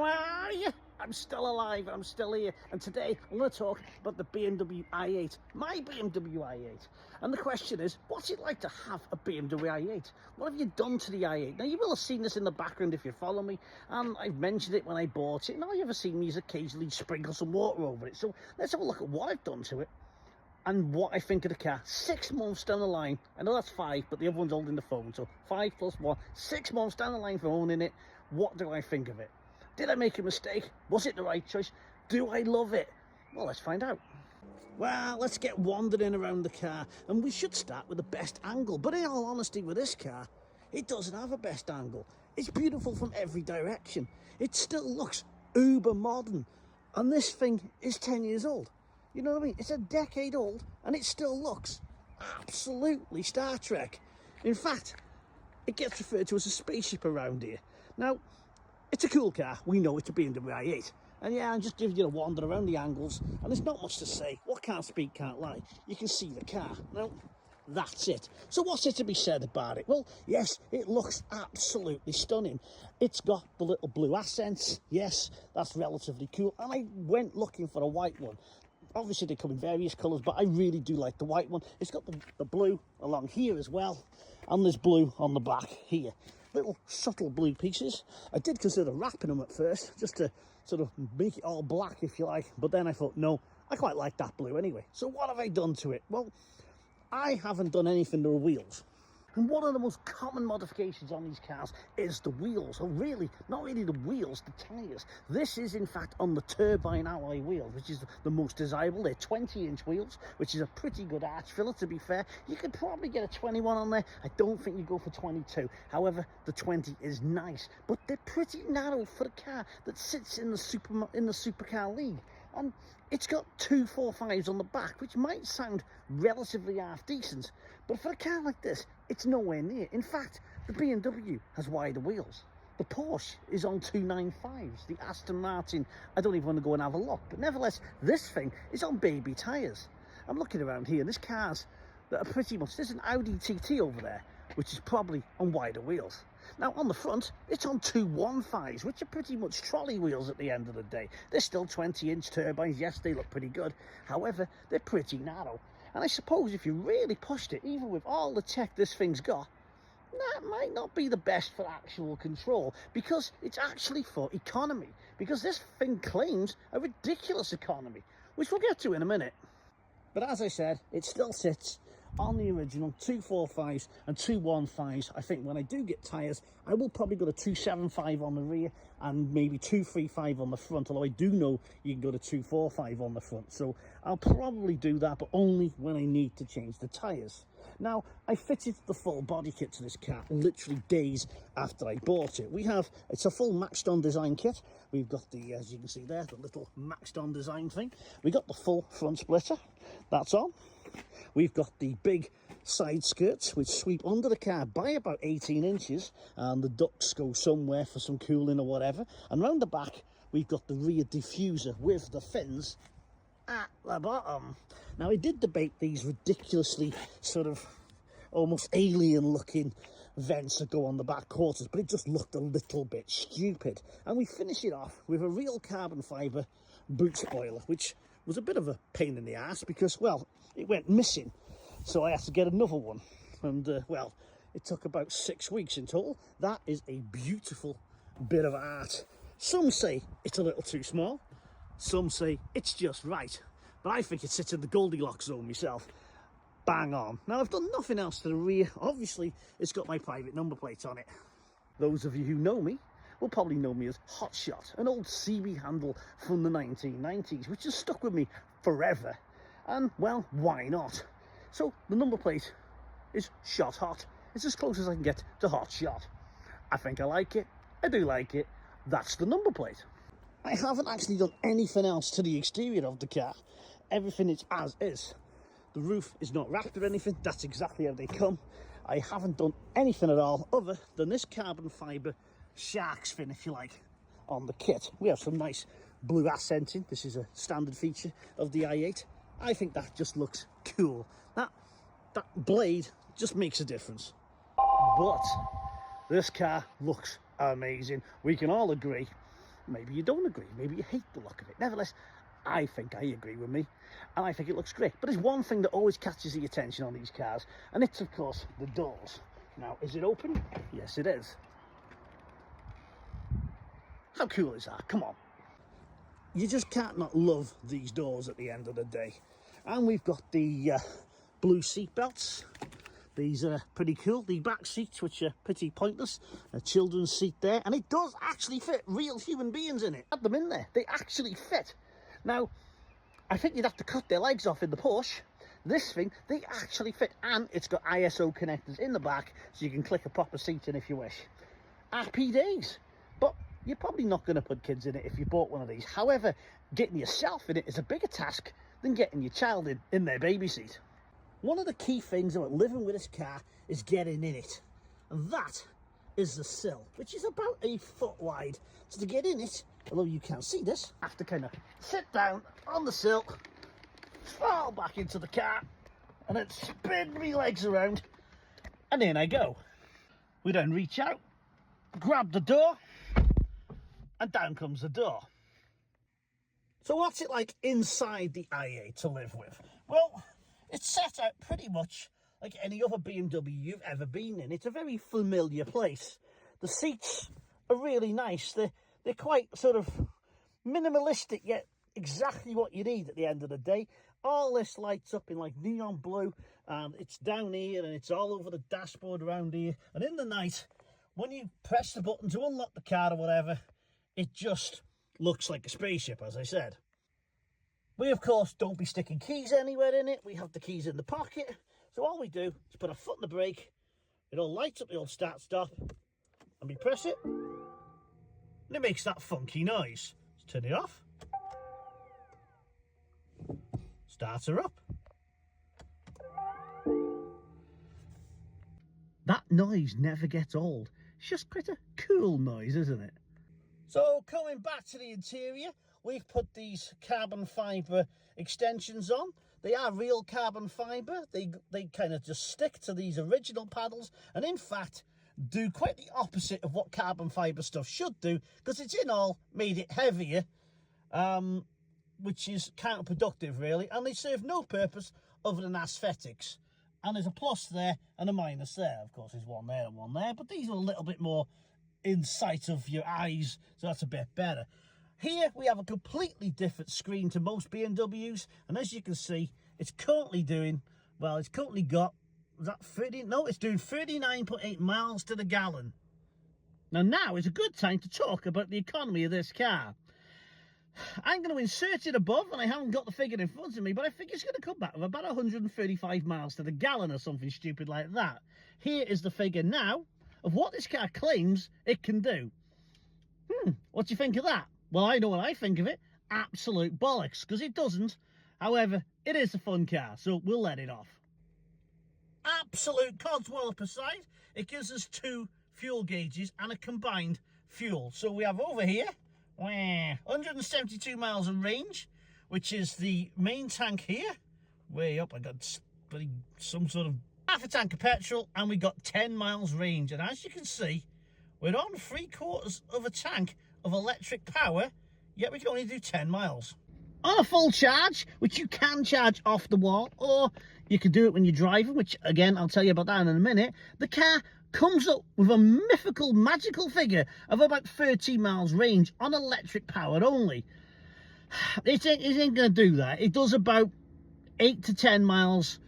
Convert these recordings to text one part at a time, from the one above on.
How are you? I'm still alive, I'm still here, and today I'm going to talk about the BMW i8, my BMW i8. And the question is, what's it like to have a BMW i8? What have you done to the i8? Now, you will have seen this in the background if you follow me, and I've mentioned it when I bought it. Now, you ever seen me occasionally sprinkle some water over it? So let's have a look at what I've done to it and what I think of the car 6 months down the line. I know that's 5, but the other one's holding the phone, so 5 plus 1, 6 months down the line from owning it. What do I think of it? Did I make a mistake? Was it the right choice? Do I love it? Well, let's find out. Well, let's get wandering around the car, and we should start with the best angle. But in all honesty, with this car, it doesn't have a best angle. It's beautiful from every direction. It still looks uber modern, and this thing is 10 years old. You know what I mean? It's a decade old, and it still looks absolutely Star Trek. In fact, it gets referred to as a spaceship around here. Now, it's a cool car. We know it's a BMW i8. And yeah, I'm just giving you a wander around the angles, and there's not much to say. What can't speak, can't lie. You can see the car. Now, that's it. So what's there to be said about it? Well, yes, it looks absolutely stunning. It's got the little blue accents. Yes, that's relatively cool. And I went looking for a white one. Obviously, they come in various colours, but I really do like the white one. It's got the blue along here as well, and there's blue on the back here. Little subtle blue pieces. I did consider wrapping them at first, just to sort of make it all black, if you like. But then I thought, no, I quite like that blue anyway. So what have I done to it? Well, I haven't done anything to the wheels. And one of the most common modifications on these cars is the wheels. Or really, not really the wheels, the tyres. This is, in fact, on the turbine alloy wheels, which is the most desirable. They're 20-inch wheels, which is a pretty good arch filler, to be fair. You could probably get a 21 on there. I don't think you go for 22. However, the 20 is nice. But they're pretty narrow for a car that sits in the supercar league. And it's got 245s on the back, which might sound relatively half decent, but for a car like this, it's nowhere near. In fact, the BMW has wider wheels. The Porsche is on 295s. The Aston Martin, I don't even want to go and have a look, but nevertheless, this thing is on baby tyres. I'm looking around here, and there's cars that are pretty much, there's an Audi TT over there, which is probably on wider wheels. Now, on the front, it's on 215s, which are pretty much trolley wheels at the end of the day. They're still 20-inch turbines. Yes, they look pretty good. However, they're pretty narrow. And I suppose if you really pushed it, even with all the tech this thing's got, that might not be the best for actual control, because it's actually for economy. Because this thing claims a ridiculous economy, which we'll get to in a minute. But as I said, it still sits on the original 245s and 215s. I think when I do get tyres, I will probably go to 275 on the rear and maybe 235 on the front, although I do know you can go to 245 on the front. So I'll probably do that, but only when I need to change the tyres. Now, I fitted the full body kit to this car literally days after I bought it. It's a full matched on design kit. We've got the, as you can see there, the little matched on design thing. We got the full front splitter, that's on. We've got the big side skirts, which sweep under the car by about 18 inches, and the ducts go somewhere for some cooling or whatever. And round the back, we've got the rear diffuser with the fins at the bottom. Now, I did debate these ridiculously sort of almost alien looking vents that go on the back quarters, but it just looked a little bit stupid. And we finish it off with a real carbon fibre boot spoiler, which was a bit of a pain in the ass because, well, it went missing. So I had to get another one. And, well, it took about 6 weeks in total. That is a beautiful bit of art. Some say it's a little too small. Some say it's just right. But I think it sits in the Goldilocks zone myself. Bang on. Now, I've done nothing else to the rear. Obviously, it's got my private number plate on it. Those of you who know me will probably know me as Hotshot, an old CB handle from the 1990s, which has stuck with me forever. And, well, why not? So, the number plate is Shot Hot. It's as close as I can get to Hot Shot. I think I like it. I do like it. That's the number plate. I haven't actually done anything else to the exterior of the car. Everything is as is. The roof is not wrapped or anything. That's exactly how they come. I haven't done anything at all other than this carbon fibre shark's fin, if you like, on the kit. We have some nice blue accenting. This is a standard feature of the i8. I think that just looks cool. That blade just makes a difference. But this car looks amazing. We can all agree maybe you don't agree, maybe you hate the look of it. Nevertheless, I think I agree with me, and I think it looks great. But there's one thing that always catches the attention on these cars, and it's, of course, the doors. Now, is it open? Yes, it is. How cool is that? Come on. You just can't not love these doors at the end of the day. And we've got the blue seat belts. These are pretty cool. The back seats, which are pretty pointless. A children's seat there. And it does actually fit real human beings in it. Add them in there. They actually fit. Now, I think you'd have to cut their legs off in the Porsche. This thing, they actually fit. And it's got ISO connectors in the back, so you can click a proper seat in if you wish. Happy days. But you're probably not going to put kids in it if you bought one of these. However, getting yourself in it is a bigger task than getting your child in their baby seat. One of the key things about living with this car is getting in it. And that is the sill, which is about 1 foot wide. So to get in it, although you can't see this, I have to kind of sit down on the sill, fall back into the car, and then spin my legs around, and in I go. We then reach out, grab the door, and down comes the door. So what's it like inside the i8 to live with? Well, it's set out pretty much like any other BMW you've ever been in. It's a very familiar place. The seats are really nice. They're quite sort of minimalistic, yet exactly what you need at the end of the day. All this lights up in like neon blue, and it's down here and it's all over the dashboard around here. And in the night, when you press the button to unlock the car or whatever, it just looks like a spaceship, as I said. We, of course, don't be sticking keys anywhere in it. We have the keys in the pocket. So all we do is put a foot in the brake. It all lights up the old start-stop. And we press it. And it makes that funky noise. Let's turn it off. Start her up. That noise never gets old. It's just quite a cool noise, isn't it? So coming back to the interior, we've put these carbon fibre extensions on. They are real carbon fibre. They kind of just stick to these original paddles, and in fact do quite the opposite of what carbon fibre stuff should do, because it's in all made it heavier, which is counterproductive really, and they serve no purpose other than aesthetics. And there's a plus there and a minus there. Of course, there's one there and one there, but these are a little bit more in sight of your eyes, so that's a bit better. Here we have a completely different screen to most BMWs, and as you can see, it's currently doing, well, it's currently got, is that 30? No, it's doing 39.8 miles to the gallon. Now is a good time to talk about the economy of this car. I'm going to insert it above, and I haven't got the figure in front of me, but I think it's going to come back with about 135 miles to the gallon or something stupid like that. Here is the figure now of what this car claims it can do. What do you think of that? Well, I know what I think of it. Absolute bollocks, because it doesn't. However, it is a fun car, so we'll let it off. Absolute codswallop aside, it gives us 2 fuel gauges and a combined fuel. So we have over here, 172 miles of range, which is the main tank here. Way up, I got some sort of half a tank of petrol, and we got 10 miles range. And as you can see, we're on 3/4 of a tank of electric power, yet we can only do 10 miles. On a full charge, which you can charge off the wall, or you can do it when you're driving, which again, I'll tell you about that in a minute. The car comes up with a mythical, magical figure of about 13 miles range on electric power only. It ain't going to do that. It does about 8 to 10 miles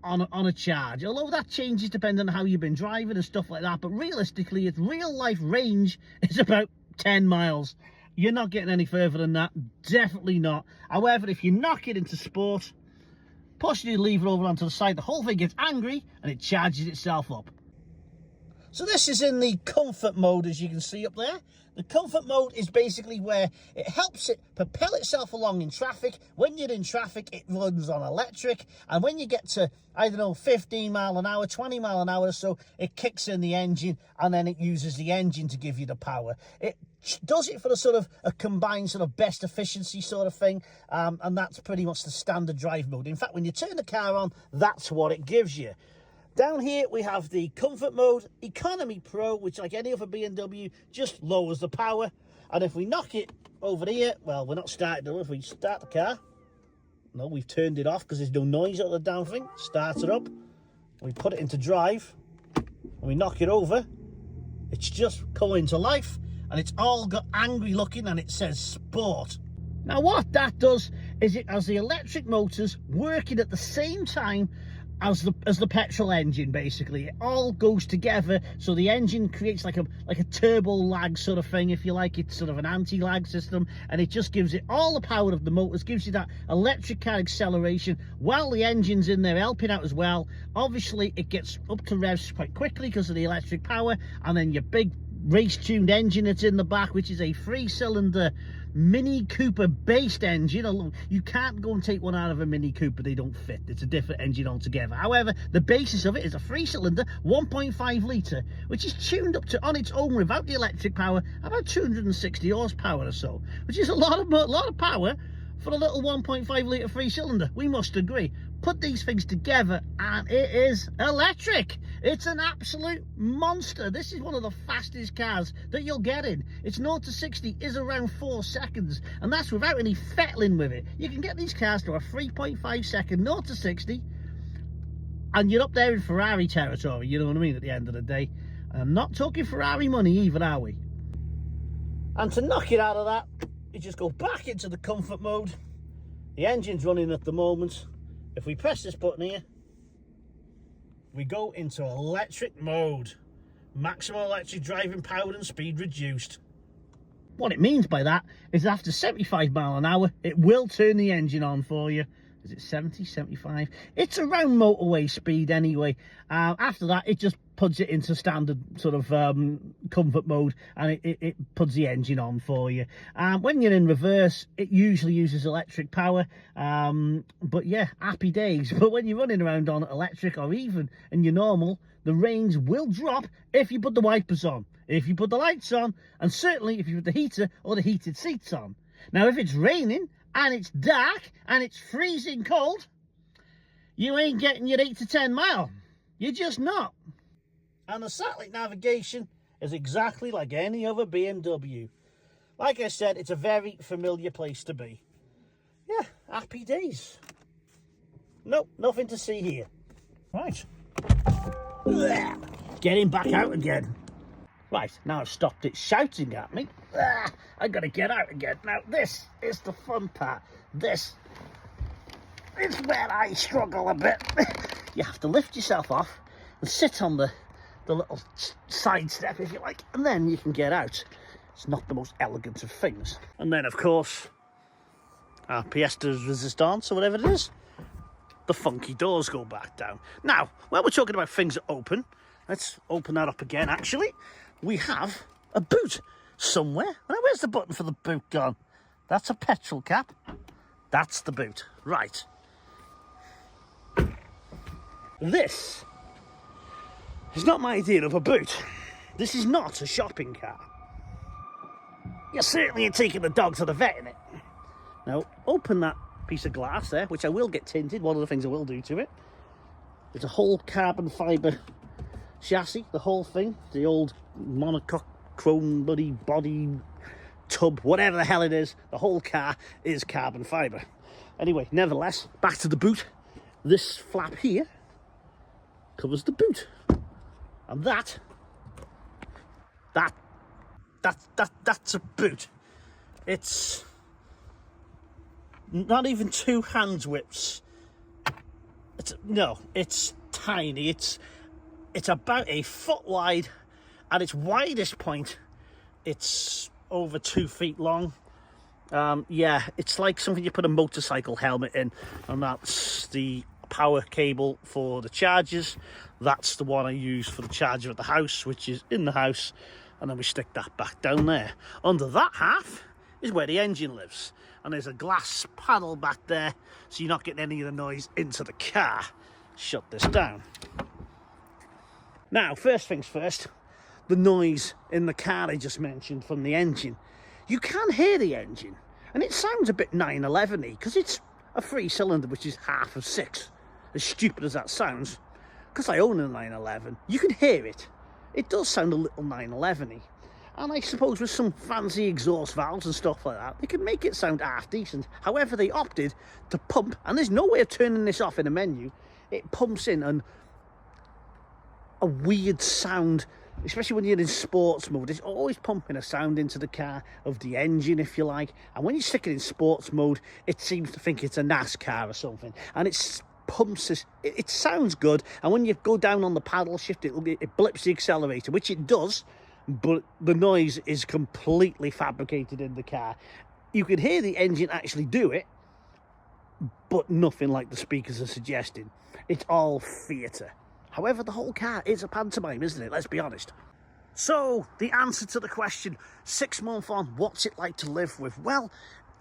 on a charge, although that changes depending on how you've been driving and stuff like that. But realistically, its real life range is about 10 miles. You're not getting any further than that, definitely not. However, if you knock it into sport, push the lever over onto the side, the whole thing gets angry and it charges itself up. So this is in the comfort mode, as you can see up there. The comfort mode is basically where it helps it propel itself along in traffic. When you're in traffic, it runs on electric. And when you get to, I don't know, 15 mile an hour, 20 mile an hour or so, it kicks in the engine, and then it uses the engine to give you the power. It does it for a sort of a combined sort of best efficiency sort of thing. And that's pretty much the standard drive mode. In fact, when you turn the car on, that's what it gives you. Down here we have the comfort mode, economy pro, which like any other BMW just lowers the power. And if we knock it over here, well, we're not starting it. If we start the car, no, we've turned it off because there's no noise out of the down thing. Start it up, we put it into drive, and we knock it over. It's just coming to life, and it's all got angry looking, and it says sport. Now what that does is it has the electric motors working at the same time as the petrol engine. Basically, it all goes together, so the engine creates like a turbo lag sort of thing, if you like. It's sort of an anti-lag system, and it just gives it all the power of the motors, gives you that electric car acceleration while the engine's in there helping out as well. Obviously it gets up to revs quite quickly because of the electric power, and then your big race tuned engine that's in the back, which is a 3-cylinder Mini Cooper based engine. You can't go and take one out of a Mini Cooper, they don't fit. It's a different engine altogether. However, the basis of it is a 3-cylinder 1.5 litre, which is tuned up to, on its own without the electric power, about 260 horsepower or so, which is a lot of power for a little 1.5 litre 3-cylinder. We must agree. Put these things together and it is electric. It's an absolute monster. This is one of the fastest cars that you'll get in. Its 0 to 60 is around 4 seconds, and that's without any fettling with it. You can get these cars to a 3.5 second 0 to 60, and you're up there in Ferrari territory, you know what I mean, at the end of the day. And I'm not talking Ferrari money either, are we? And to knock it out of that, you just go back into the comfort mode. The engine's running at the moment. If we press this button here, we go into electric mode. Maximum electric driving power and speed reduced. What it means by that is after 75 mile an hour, it will turn the engine on for you. Is it 70, 75? It's around motorway speed anyway. After that, it just puts it into standard sort of comfort mode, and it puts the engine on for you. When you're in reverse, it usually uses electric power, but yeah, happy days. But when you're running around on electric, or even in your normal, the range will drop if you put the wipers on, if you put the lights on, and certainly if you put the heater or the heated seats on. Now if it's raining and it's dark and it's freezing cold, you ain't getting your 8 to 10 mile. You're just not. And the satellite navigation is exactly like any other BMW. Like I said, it's a very familiar place to be. Yeah, happy days. Nope, nothing to see here. Right. Getting back out again. Right, now I've stopped it shouting at me. I gotta get out again. Now this is the fun part. This is where I struggle a bit. You have to lift yourself off and sit on the little side step, if you like, and then you can get out. It's not the most elegant of things. And then, of course, our pièce de résistance, or whatever it is, the funky doors go back down. Now, while we're talking about things that open, let's open that up again, actually. We have a boot somewhere. Now, where's the button for the boot gone? That's a petrol cap. That's the boot. Right. This is not my idea of a boot. This is not a shopping car. You certainly ain't taking the dog to the vet in it. Now, open that piece of glass there, which I will get tinted. One of the things I will do to it. It's a whole carbon fibre chassis, the whole thing. The old monocoque chrome bloody body tub, whatever the hell it is. The whole car is carbon fibre. Anyway, nevertheless, back to the boot. This flap here covers the boot. And that's a boot. It's not even 2 hand widths. It's tiny. It's about a foot wide. At its widest point, it's over 2 feet long. Yeah, it's like something you put a motorcycle helmet in, and that's the power cable for the chargers. That's the one I use for the charger at the house, which is in the house, and then we stick that back down there. Under that half is where the engine lives, and there's a glass panel back there, so you're not getting any of the noise into the car. Shut this down. Now, first things first, the noise in the car I just mentioned from the engine. You can hear the engine, and it sounds a bit 911-y, because it's a 3-cylinder, which is half of 6. As stupid as that sounds, because I own a 911, you can hear it. It does sound a little 911-y. And I suppose with some fancy exhaust valves and stuff like that, they can make it sound half decent. However, they opted to pump, and there's no way of turning this off in a menu. It pumps in a weird sound, especially when you're in sports mode. It's always pumping a sound into the car of the engine, if you like. And when you stick it in sports mode, it seems to think it's a NASCAR or something. And it pumps this, it sounds good. And when you go down on the paddle shift, it blips the accelerator, which it does, but the noise is completely fabricated in the car. You can hear the engine actually do it, but nothing like the speakers are suggesting. It's all theatre. However, the whole car is a pantomime, isn't it? Let's be honest. So, the answer to the question, 6 months on, what's it like to live with? Well,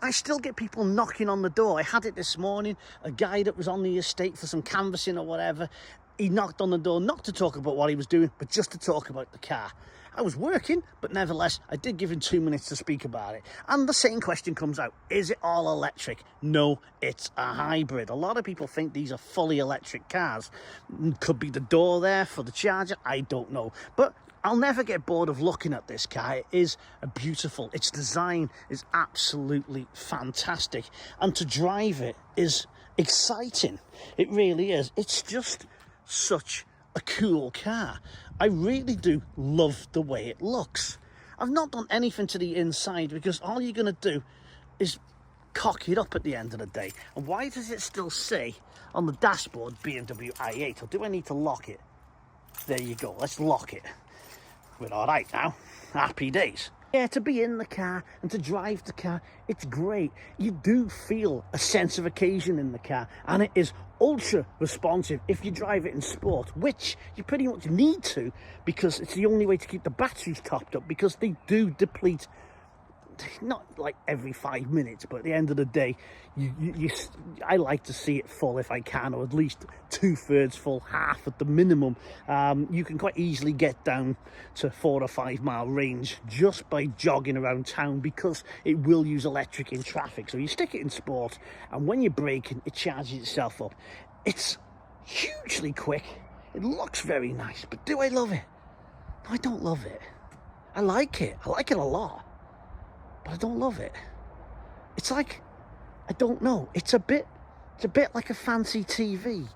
I still get people knocking on the door. I had it this morning, a guy that was on the estate for some canvassing or whatever. He knocked on the door, not to talk about what he was doing, but just to talk about the car. I was working, but nevertheless, I did give him 2 minutes to speak about it. And the same question comes out. Is it all electric? No, it's a hybrid. A lot of people think these are fully electric cars. Could be the door there for the charger. I don't know. But I'll never get bored of looking at this car. It is beautiful. Its design is absolutely fantastic. And to drive it is exciting. It really is. It's just such a cool car. I really do love the way it looks. I've not done anything to the inside because all you're going to do is cock it up at the end of the day. And why does it still say on the dashboard BMW i8? Or do I need to lock it? There you go. Let's lock it. We're all right now. Happy days. Yeah, to be in the car and to drive the car, it's great. You do feel a sense of occasion in the car, and it is ultra responsive if you drive it in sport, which you pretty much need to, because it's the only way to keep the batteries topped up, because they do deplete, not like every 5 minutes, but at the end of the day, I like to see it full if I can, or at least 2/3 full, half at the minimum. You can quite easily get down to 4 or 5 mile range just by jogging around town, because it will use electric in traffic. So you stick it in sport, and when you're braking, it charges itself up. It's hugely quick. It looks very nice, but do I love it? No, I don't love it. I like it a lot, but I don't love it. It's like, I don't know, it's a bit like a fancy TV.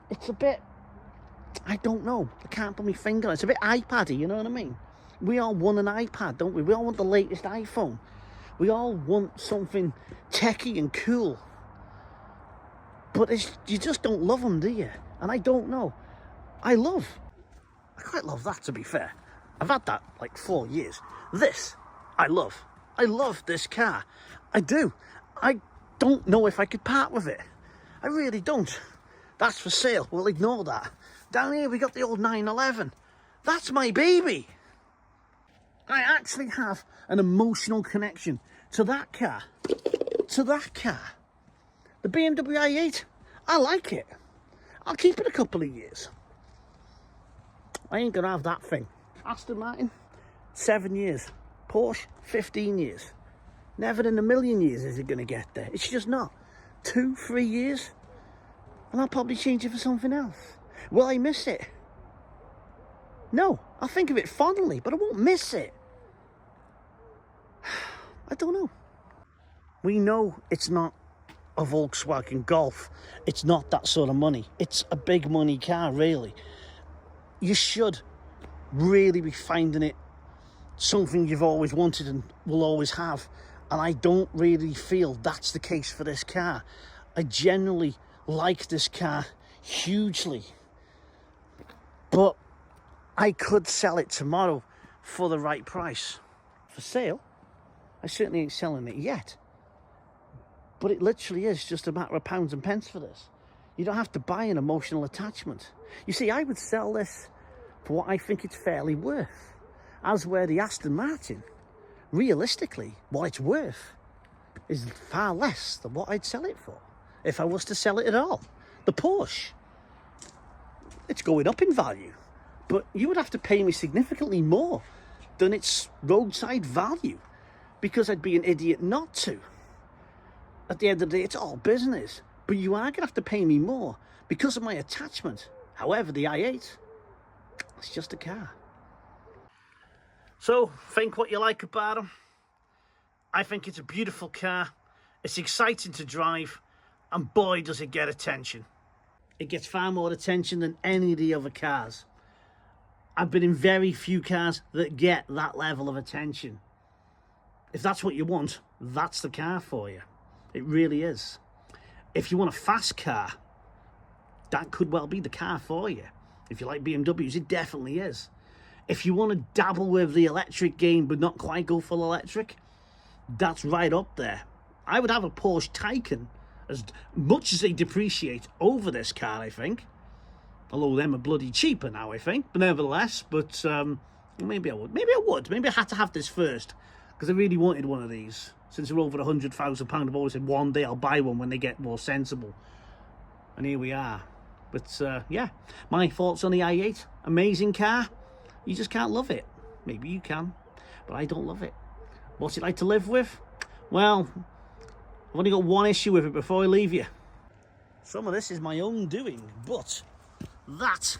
It's a bit, I don't know, I can't put my finger on it. It's a bit iPad-y, you know what I mean? We all want an iPad, don't we? We all want the latest iPhone. We all want something techie and cool. But you just don't love them, do you? And I don't know. I quite love that, to be fair. I've had that like 4 years. This, I love. I love this car. I do. I don't know if I could part with it. I really don't. That's for sale. We'll ignore that. Down here we got the old 911. That's my baby. I actually have an emotional connection to that car. To that car. The BMW i8. I like it. I'll keep it a couple of years. I ain't gonna have that thing. Aston Martin, 7 years. Porsche, 15 years. Never in a million years is it going to get there. It's just not. 2-3 years, and I'll probably change it for something else. Will I miss it? No, I'll think of it fondly, but I won't miss it. I don't know. We know it's not a Volkswagen Golf. It's not that sort of money. It's a big money car, really. You should really be finding it something you've always wanted and will always have. And I don't really feel that's the case for this car. I generally like this car hugely. But I could sell it tomorrow for the right price. For sale? I certainly ain't selling it yet. But it literally is just a matter of pounds and pence for this. You don't have to buy an emotional attachment. You see, I would sell this for what I think it's fairly worth. As where the Aston Martin, realistically, what it's worth is far less than what I'd sell it for, if I was to sell it at all. The Porsche, it's going up in value, but you would have to pay me significantly more than its roadside value, because I'd be an idiot not to. At the end of the day, it's all business, but you are going to have to pay me more because of my attachment. However, the i8, it's just a car. So, think what you like about them. I think it's a beautiful car. It's exciting to drive, and boy, does it get attention. It gets far more attention than any of the other cars. I've been in very few cars that get that level of attention. If that's what you want, that's the car for you. It really is. If you want a fast car, that could well be the car for you. If you like BMWs, it definitely is. If you want to dabble with the electric game but not quite go full electric, that's right up there. I would have a Porsche Taycan, as much as they depreciate, over this car, I think. Although them are bloody cheaper now, I think. But nevertheless, maybe I would. Maybe I had to have this first, because I really wanted one of these. Since they're over £100,000, I've always said one day I'll buy one when they get more sensible. And here we are. But yeah, my thoughts on the i8. Amazing car. You just can't love it. Maybe you can, but I don't love it. What's it like to live with? Well, I've only got one issue with it before I leave you. Some of this is my own doing, but that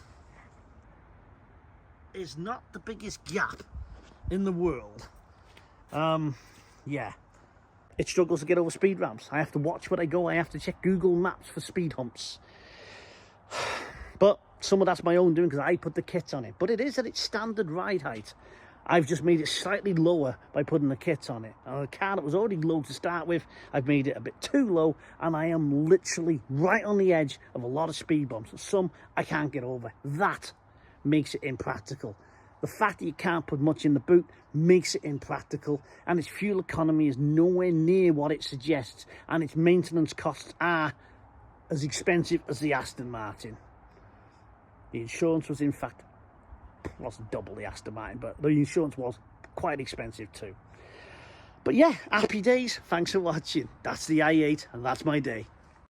is not the biggest gap in the world. Yeah. It struggles to get over speed ramps. I have to watch where I go. I have to check Google Maps for speed humps. But some of that's my own doing because I put the kit on it. But it is at its standard ride height. I've just made it slightly lower by putting the kit on it. On a car that was already low to start with, I've made it a bit too low, and I am literally right on the edge of a lot of speed bumps. Some I can't get over. That makes it impractical. The fact that you can't put much in the boot makes it impractical, and its fuel economy is nowhere near what it suggests, and its maintenance costs are as expensive as the Aston Martin. The insurance was, in fact, wasn't double the Aston Martin, but the insurance was quite expensive too. But yeah, happy days. Thanks for watching. That's the i8, and that's my day.